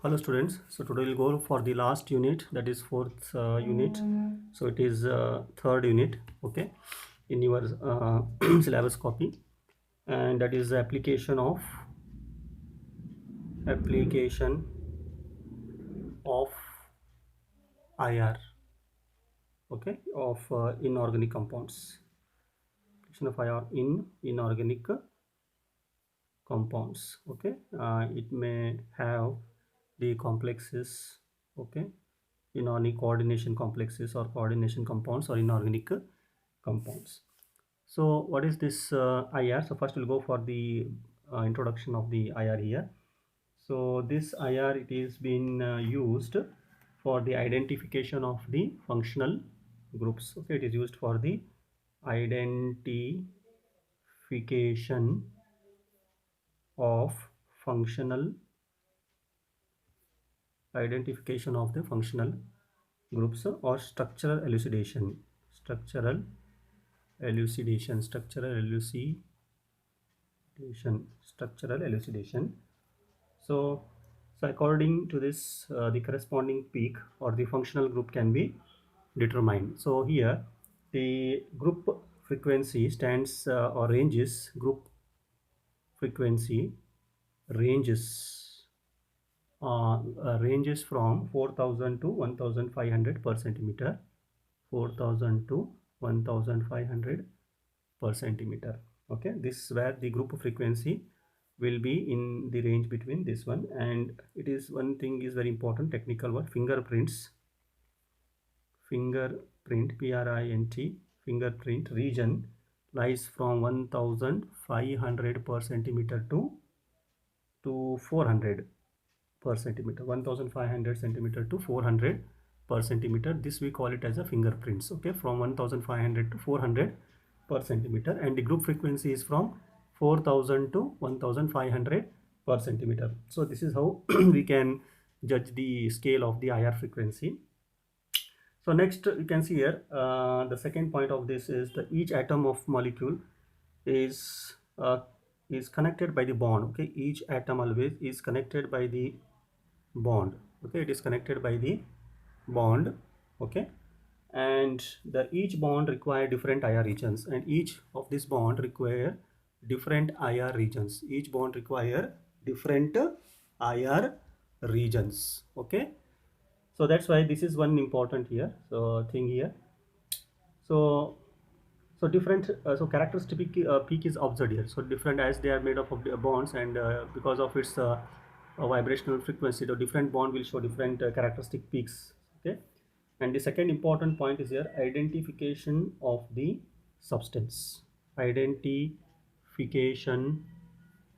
Hello students, so today we'll go for the last unit, that is fourth unit. So it is third unit, okay, in your syllabus copy, and that is the application of IR, okay, of inorganic compounds. Application of IR in inorganic compounds, okay. It may have the complexes, okay, inorganic coordination complexes or coordination compounds or inorganic compounds. So what is this IR? So first we'll go for the introduction of the IR here. So this IR, it is been used for the identification of the functional groups. Okay, it is used for the identification of functional the functional groups or structural elucidation. Structural elucidation. So according to this, the corresponding peak or the functional group can be determined. So here the group frequency stands or ranges. Group frequency ranges ranges from 4000 to 1500 per centimeter. 4000 to 1500 per centimeter. Okay, this is where the group frequency will be in the range between this one. And it is one thing is very important, technical word, fingerprint PRINT fingerprint region lies from 1500 per centimeter to 400 per centimeter. 1500 centimeter to 400 per centimeter, this we call it as a fingerprints. Okay, from 1500 to 400 per centimeter, and the group frequency is from 4000 to 1500 per centimeter. So this is how we can judge the scale of the IR frequency. So next you can see here, the second point of this is that each atom of molecule is connected by the bond. Okay, each atom always is connected by the bond. Okay, it is connected by the bond. Okay, and each bond require different IR regions, and each of this bond require different IR regions. Each bond require different IR regions. Okay, so that's why this is one important here, so thing here. So different characteristic peak is observed here. So different, as they are made up of the bonds, and because of its vibrational frequency, the different bond will show different characteristic peaks. Okay, and the second important point is here, identification of the substance. Identification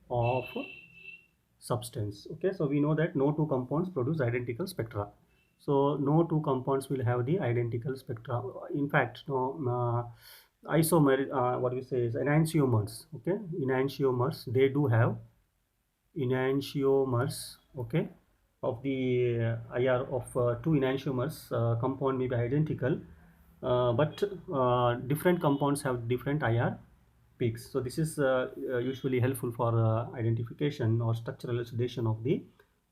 of substance. Okay, so we know that no two compounds produce identical spectra. So no two compounds will have the identical spectra. In fact, no isomer, what we say is enantiomers. Okay, enantiomers, they do have enantiomers. Okay, of the IR of two enantiomers, compound may be identical, but different compounds have different IR peaks. So this is usually helpful for identification or structural elucidation of the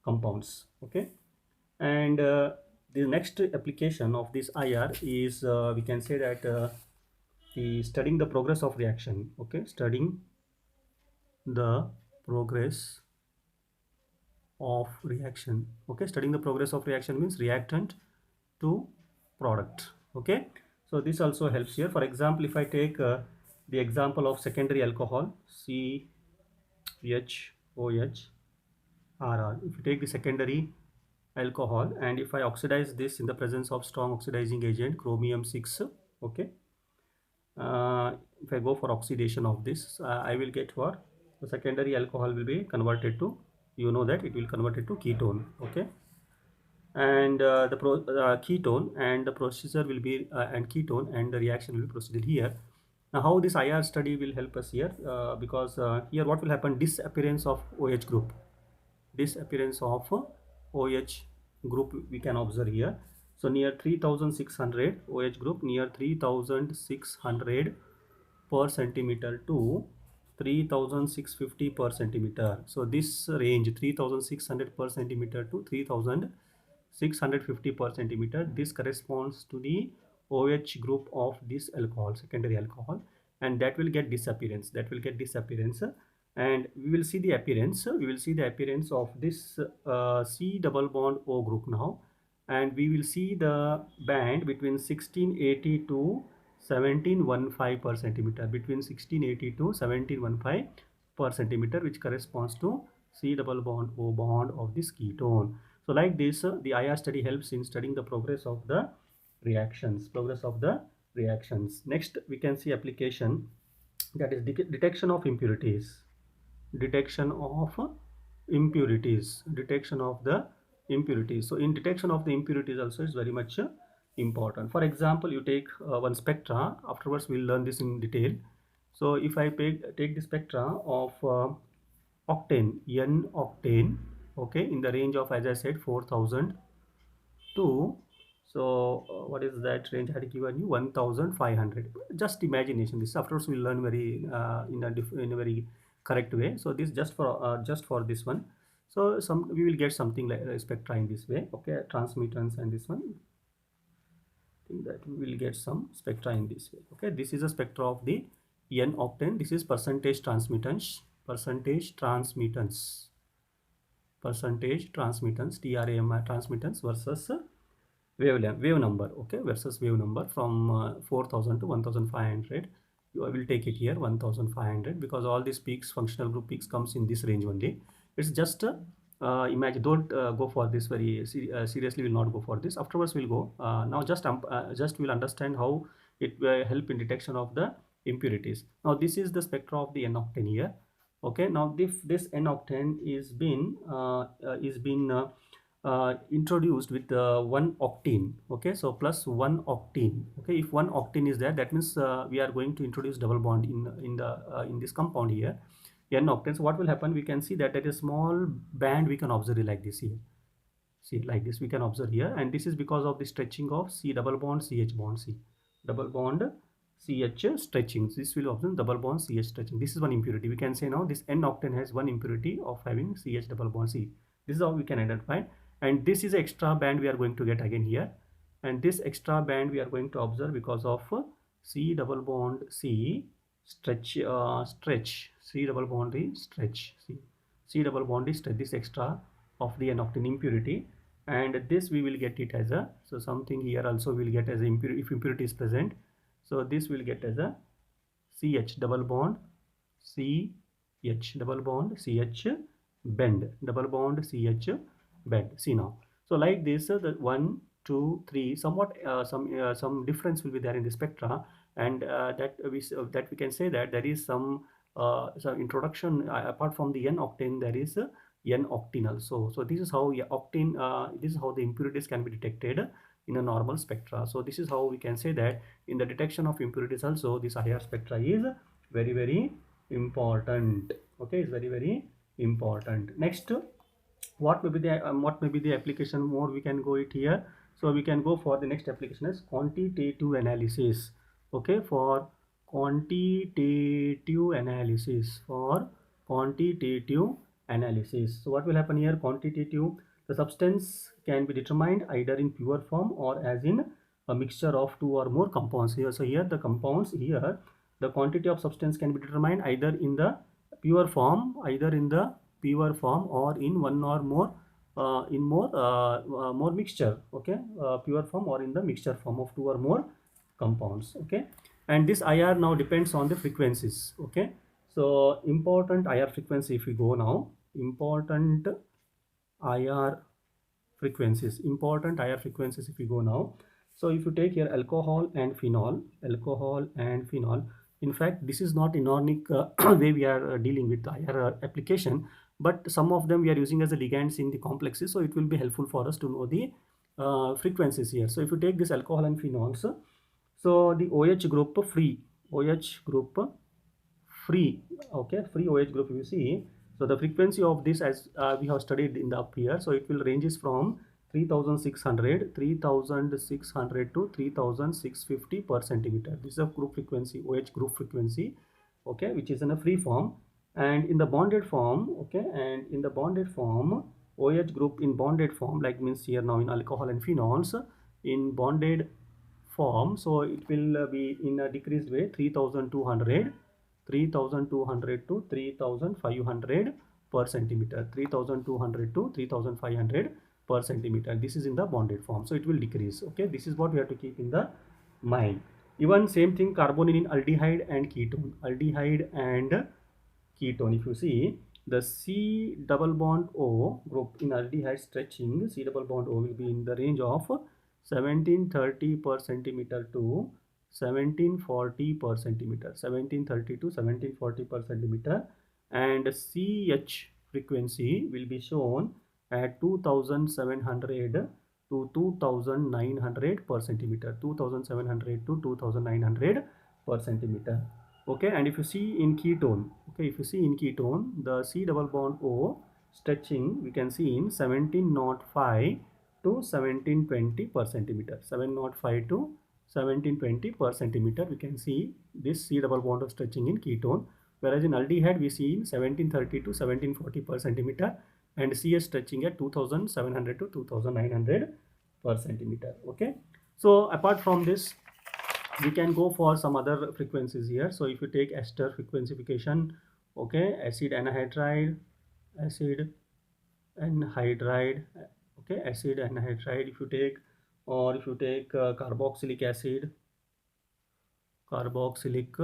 compounds. Okay, and the next application of this IR is, we can say that the studying the progress of reaction. Okay, studying the progress of reaction. Okay, studying the progress of reaction means reactant to product. Okay, so this also helps here. For example, if I take the example of secondary alcohol, CHOHRR. If you take the secondary alcohol, and if I oxidize this in the presence of strong oxidizing agent chromium 6, okay, if I go for oxidation of this, I will get what? The secondary alcohol will be converted to, you know that it will convert it to ketone. Okay, and ketone, and the procedure will be and ketone, and the reaction will be proceeded here. Now how this IR study will help us here, because here what will happen, disappearance of OH group. Disappearance of OH group we can observe here. So near 3600 OH group, near 3600 per centimeter to 3650 per centimeter. So this range 3600 per centimeter to 3650 per centimeter, this corresponds to the OH group of this alcohol, secondary alcohol, and that will get disappearance, and we will see the appearance, of this C double bond O group now, and we will see the band between 1680 to 1715 per centimeter, between 1680 to 1715 per centimeter, which corresponds to C double bond O bond of this ketone. So like this, the IR study helps in studying the progress of the reactions. Next, we can see application, that is detection of impurities. Detection of the impurities. So in detection of the impurities also is very much important. For example, you take one spectra. Afterwards, we'll learn this in detail. So if I take the spectra of octane, N octane, okay, in the range of, as I said, 4000 to, so what is that range I had given you, 1500. Just imagination. This afterwards we'll learn very in a very correct way. So this just for this one. So we will get something like spectra in this way. Okay, transmittance, and this one, I think that we will get some spectra in this way. Okay, this is a spectra of the N octane. This is percentage transmittance, TRAM transmittance versus wave number. Okay, versus wave number from 4000 to 1500. I will take it here 1500, because all these peaks, functional group peaks, comes in this range only. It's just imagine. Don't go for this very seriously. Will not go for this. Afterwards we'll go. Now just we'll understand how it will help in detection of the impurities. Now this is the spectra of the N octane here. Okay, now if this N octane is been introduced with 1 octane. Okay, so plus 1 octane. Okay, if 1 octane is there, that means we are going to introduce double bond in this compound here, N octane. So what will happen? We can see that at a small band we can observe like this here. See, like this we can observe here, and this is because of the stretching of C double bond CH bond, C double bond CH stretching. This will observe double bond CH stretching. This is one impurity. We can say now this N octane has one impurity of having CH double bond C. This is how we can identify. And this is extra band we are going to get again here, and this extra band we are going to observe because of C double bond C stretch, C double bond is stretch, C double bond is stretch, this extra of the N octane impurity, and this we will get it as a, so something here also we will get as a impurity, if impurity is present. So this will get as a CH double bond CH double bond CH bend, double bond CH bend. See now, so like this, the 1 2 3, somewhat some difference will be there in the spectra, and that we can say that there is some introduction apart from the N octane, there is N octane also. So this is how octane, this is how the impurities can be detected in a normal spectra. So this is how we can say that in the detection of impurities also, this IR spectra is very, very important. Okay, it's very, very important. Next, what may be the application more we can go it here. So we can go for the next application as quantitative analysis. Okay, for quantitative analysis, So what will happen here? Quantitative, the substance can be determined either in pure form or as in a mixture of two or more compounds here. So here the compounds, here the quantity of substance can be determined either in the pure form, or in one or more more mixture. Okay, pure form or in the mixture form of two or more compounds. Okay, and this IR now depends on the frequencies. Okay, so important IR frequency, if we go now, important IR frequencies, if we go now. So if you take here alcohol and phenol, in fact this is not inorganic way we are dealing with IR application, but some of them we are using as a ligands in the complexes, so it will be helpful for us to know the frequencies here. So if you take this alcohol and phenols, so the OH group free, okay, free OH group you see. So the frequency of this, as we have studied in the up here, so it will ranges from 3600 to 3650 per centimeter. This is a group frequency, OH group frequency, okay, which is in a free form. And in the bonded form, okay, and in the bonded form, OH group in bonded form, like means here now in alcohol and phenols, in bonded form, so it will be in a decreased way, 3200 to 3500 per centimeter, 3200 to 3500 per centimeter. This is in the bonded form, so it will decrease. Okay, this is what we have to keep in the mind. Even same thing, carbonyl in aldehyde and ketone. Aldehyde and ketone, if you see the C double bond O group in aldehyde stretching, C double bond O will be in the range of 1730 per centimeter to 1740 per centimeter, 1730 to 1740 per centimeter. And CH frequency will be shown at 2700 to 2900 per centimeter, 2700 to 2900 per centimeter. Okay, and if you see in ketone, okay, if you see in ketone, the C double bond O stretching we can see in 1705 to 1720 per centimeter, 705 to 1720 per centimeter. We can see this C double bond of stretching in ketone, whereas in aldehyde we see in 1730 to 1740 per centimeter, and CS stretching at 2700 to 2900 per centimeter. Okay, so apart from this, we can go for some other frequencies here. So if you take ester frequencyfication, okay, acid anhydride, acid anhydride, okay, acid anhydride if you take, or if you take carboxylic acid, carboxylic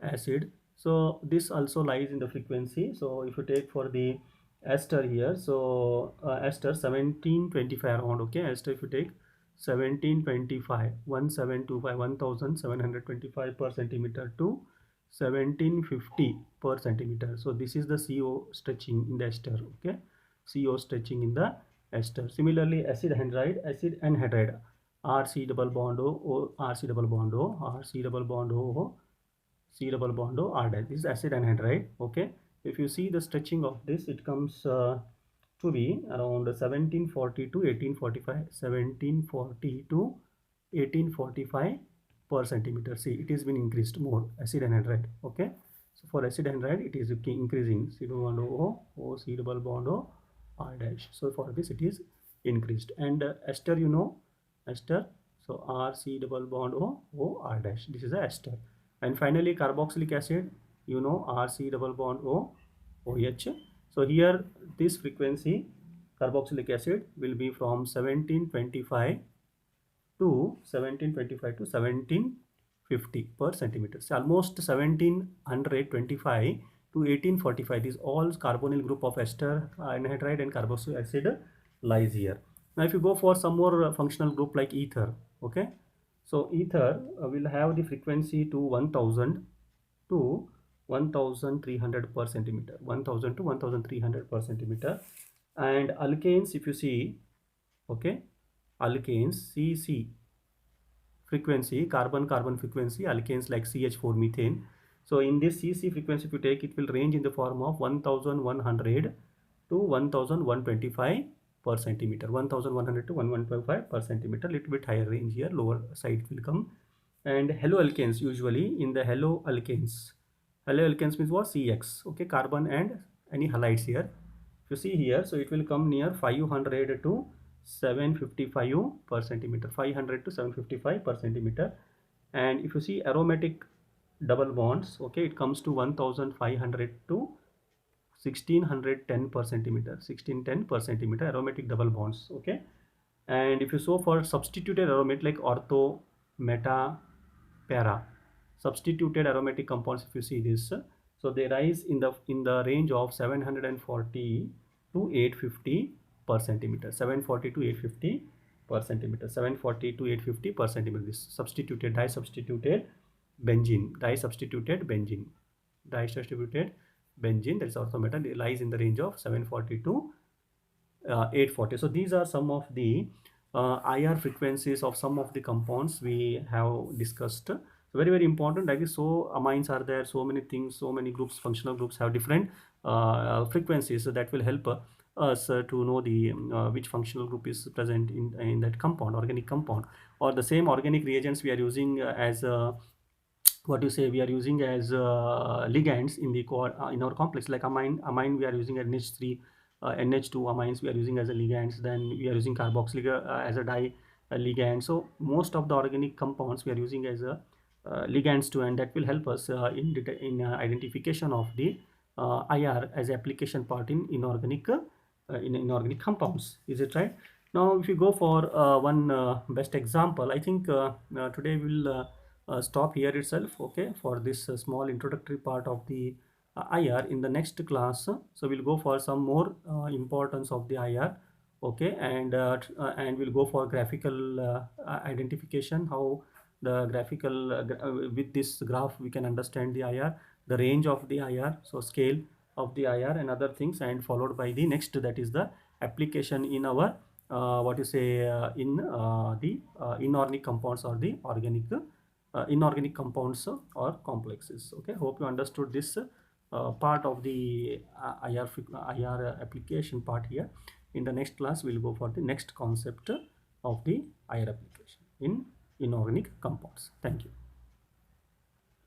acid, so this also lies in the frequency. So if you take for the ester here, so ester 1725 around, okay, ester if you take 1725, 1725, 1725 per centimeter to 1750 per centimeter. So this is the CO stretching in the ester, okay, CO stretching in the ester. Similarly, acid anhydride, RC double bond O, RC double bond O, RC double bond O, C double bond O, R dash. This is acid anhydride. Okay, if you see the stretching of this, it comes to be around 1740 to 1845, 1740 to 1845 per centimeter. See, it has been increased more, acid anhydride. Okay, so for acid anhydride, it is increasing, C double bond O, O, C double bond O, R dash. So for this, it is increased. And ester, you know, ester, so R, C double bond O, O, R dash. This is a ester. And finally, carboxylic acid, you know, RC double bond O, OH. So here this frequency, carboxylic acid, will be from 1725 to 1750 per centimeter. So almost 1725 to 1845. These all carbonyl group of ester, anhydride and carboxylic acid lies here. Now if you go for some more functional group like ether, okay, so ether will have the frequency to 1000 to 1300 per centimeter, 1000 to 1300 per centimeter. And alkanes, if you see, okay, alkanes, CC frequency, carbon frequency, alkanes like CH4 methane. So in this CC frequency, if you take, it will range in the form of 1100 to 1125 per centimeter, 1100 to 1125 per centimeter, little bit higher range here, lower side will come. And haloalkanes, usually in the haloalkanes means what? CX, okay, carbon and any halides here. If you see here, so it will come near 500 to 755 per centimeter, 500 to 755 per centimeter. And if you see aromatic double bonds, okay, it comes to 1500 to 1610 per centimeter, 1610 per centimeter aromatic double bonds, okay. And if you show for substituted aromatic like ortho, meta, para, substituted aromatic compounds, if you see this, so they rise in the range of 740 to 850 per centimeter, 740 to 850 per centimeter, 740 to 850 per centimeter. This substituted benzene, disubstituted benzene, that is ortho meta, lies in the range of 740 to 840. So these are some of the IR frequencies of some of the compounds we have discussed. So very important, like this. So amines are there, so many things, so many groups, functional groups have different frequencies, so that will help us to know the which functional group is present in that compound, organic compound, or the same organic reagents we are using as what you say we are using as ligands in the in our complex, like amine we are using NH3, NH2 amines we are using as a ligands, then we are using carboxylic as a di ligand. So most of the organic compounds we are using as a ligands too, and that will help us in identification of the IR as application part in inorganic compounds. Is it right? Now if you go for one best example, I think today we'll stop here itself, okay, for this small introductory part of the IR. In the next class, so we'll go for some more importance of the IR, okay, and we'll go for graphical identification, how the graphical with this graph we can understand the IR, the range of the IR, so scale of the IR and other things, and followed by the next, that is the application in our what you say in the inorganic compounds or the organic inorganic compounds or complexes. Okay, hope you understood this part of the IR application part here. In the next class we'll go for the next concept of the IR application in inorganic compounds. Thank you.